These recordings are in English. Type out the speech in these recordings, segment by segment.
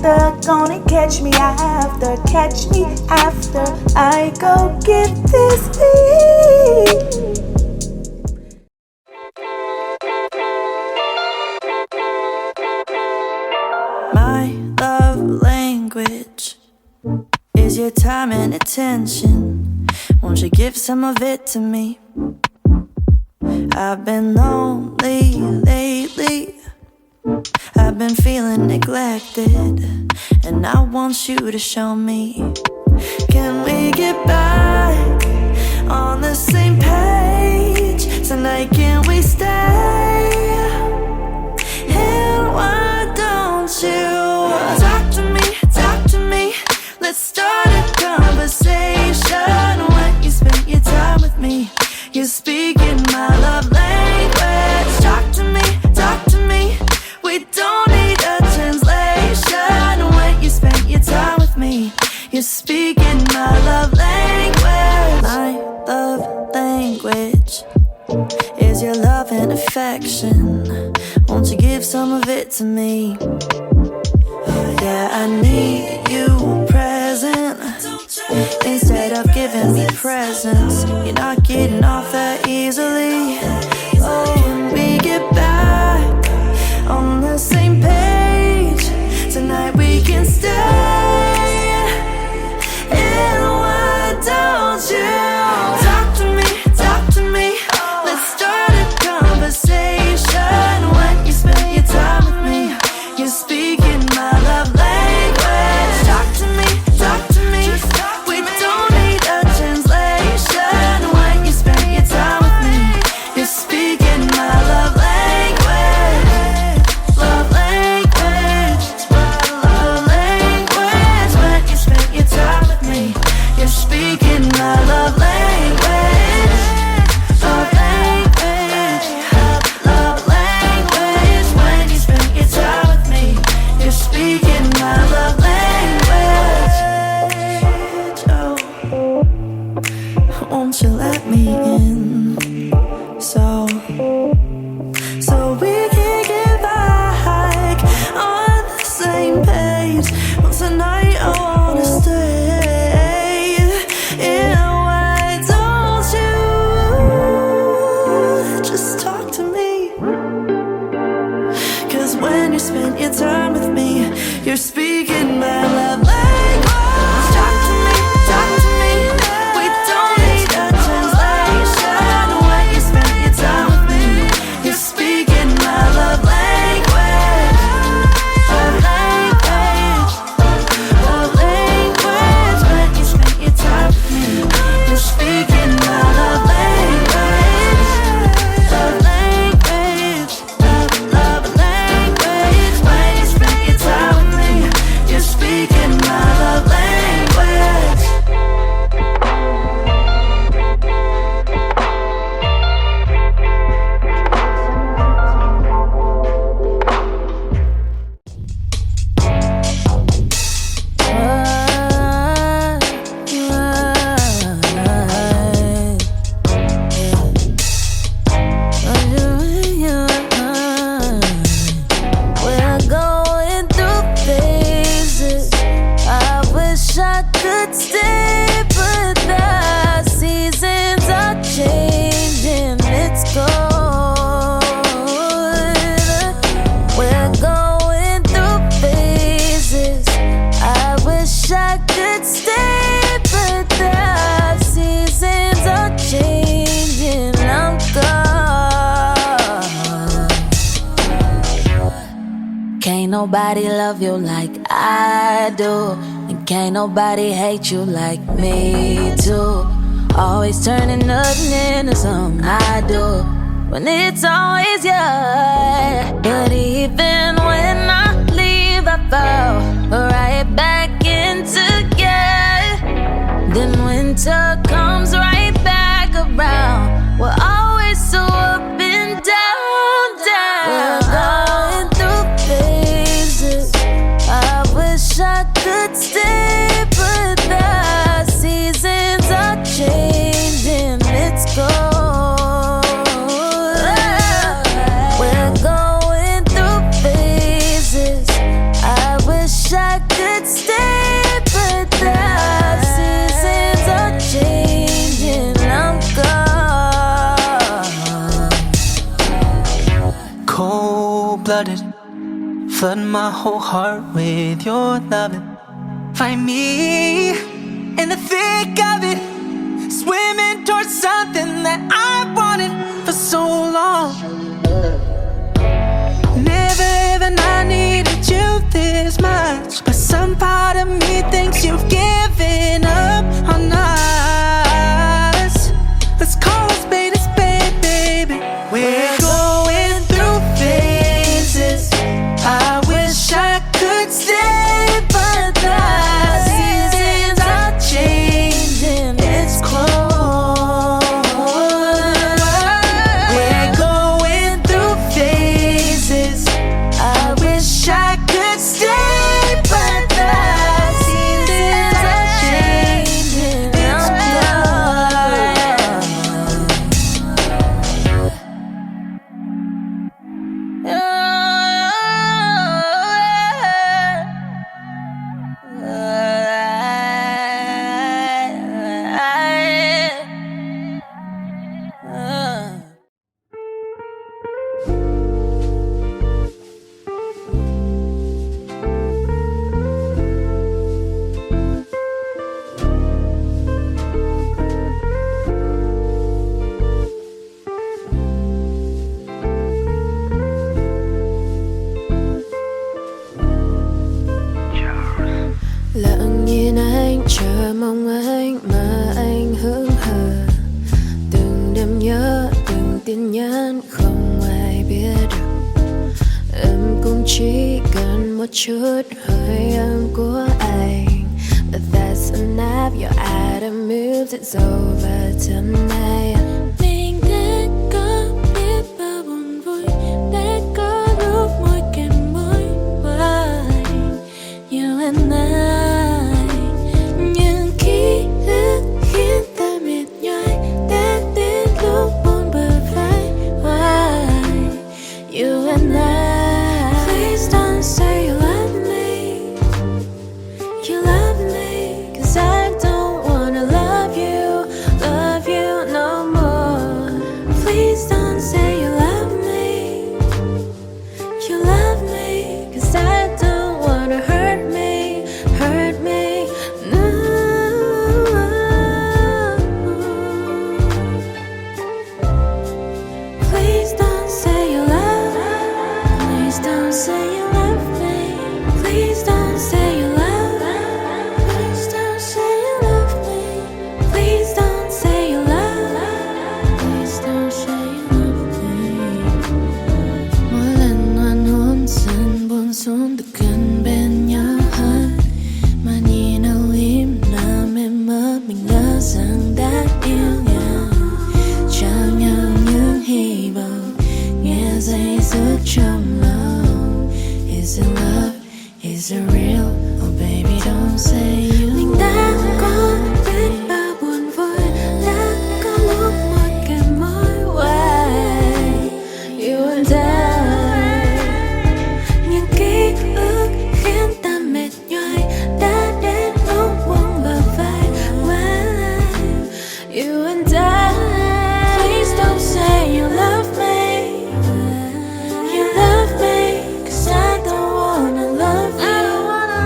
after, gonna catch me after I go get this beat. My love language is your time and attention. Won't you give some of it to me? I've been lonely lately. I've been feeling neglected, and I want you to show me. Can we get back on the same page tonight? Can we stay? And why don't you talk to me? Let's start a conversation. When you spend your time with me, you're speaking my love language. Talk to me. We don't need a translation. When you spend your time with me, you're speaking my love language. My love language is your love and affection. Won't you give some of it to me? Yeah, I need you present. Instead of giving me presents, you're not getting off that easily. Oh, when we get back on the same page tonight, we can stay. And why don't you talk to me? Let's start a conversation. When you spend your time with me, you're speaking my love language. Talk to me. We don't need a translation. When you spend your time with me, you're speaking my love language. Love language. When you spend your time with me, you're speaking my love language. Love language. When you spend your time with me, you're speaking my love language. Oh, won't you let me in? So we can get back on the same page. Well, tonight I wanna stay. And why don't you just talk to me? 'Cause when you spend your time with me, you're speaking my love language. Talk to me. We don't need a translation. When you spend your time with me, you're speaking my love language. Love language. When you spend your time with me, you're speaking my love language. Love language. Love language. When you spend your time with me, you're speaking my love language. We're going through phases. I wish I could stay, but the seasons are changing. It's cold. We're going through phases. I wish I could stay, but the seasons are changing. I'm gone. Can't nobody love you like I do, and can't nobody hate you like me too. Always turning nothing into something I do, when it's always you. But even when I leave, I fall right back into you. Then winter comes right back around. We're always so up and down. We're going through phases. I wish I could stay, but the seasons are changing. It's cold. We're going through phases. flood my whole heart with your loving. Find me in the thick of it, swimming towards something that I wanted for so long. Never even I needed you this much, but some part of me thinks you've given up on us. Let's call a spade, baby. We're going through phases. I wish I could stay, but the seasons are changing. It's cold. We're going through phases. I wish I could stay, but the seasons are changing. It's lặng nhìn anh chờ mong anh mà anh hững hờ. Từng đêm nhớ từng tin nhắn không ai biết được. Em cũng chỉ cần một chút hơi ấm của anh, but that's enough. Your item moves, it's over tonight. Mình đã có biết bao buồn vui, đã có lúc môi kèm môi với you and I.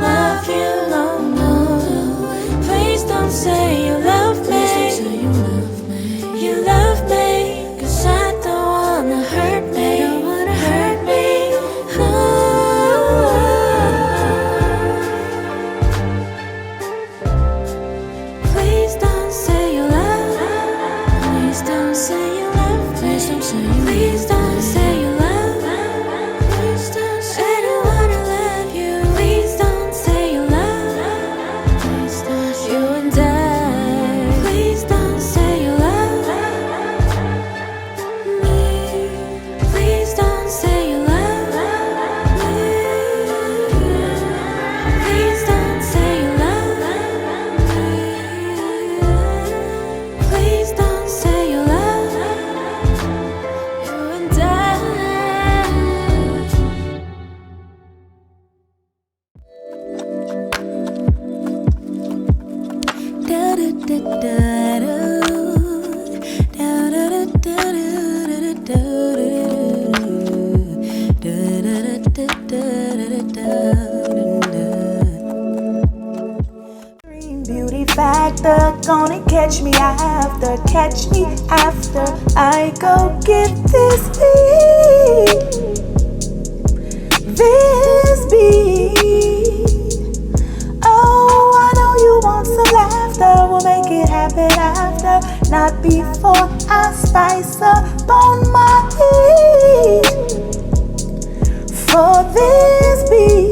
Love you no more. Gonna catch me after I go get this beat. Oh, I know you want some laughter. We'll make it happen after, not before I spice up on my heat for this beat.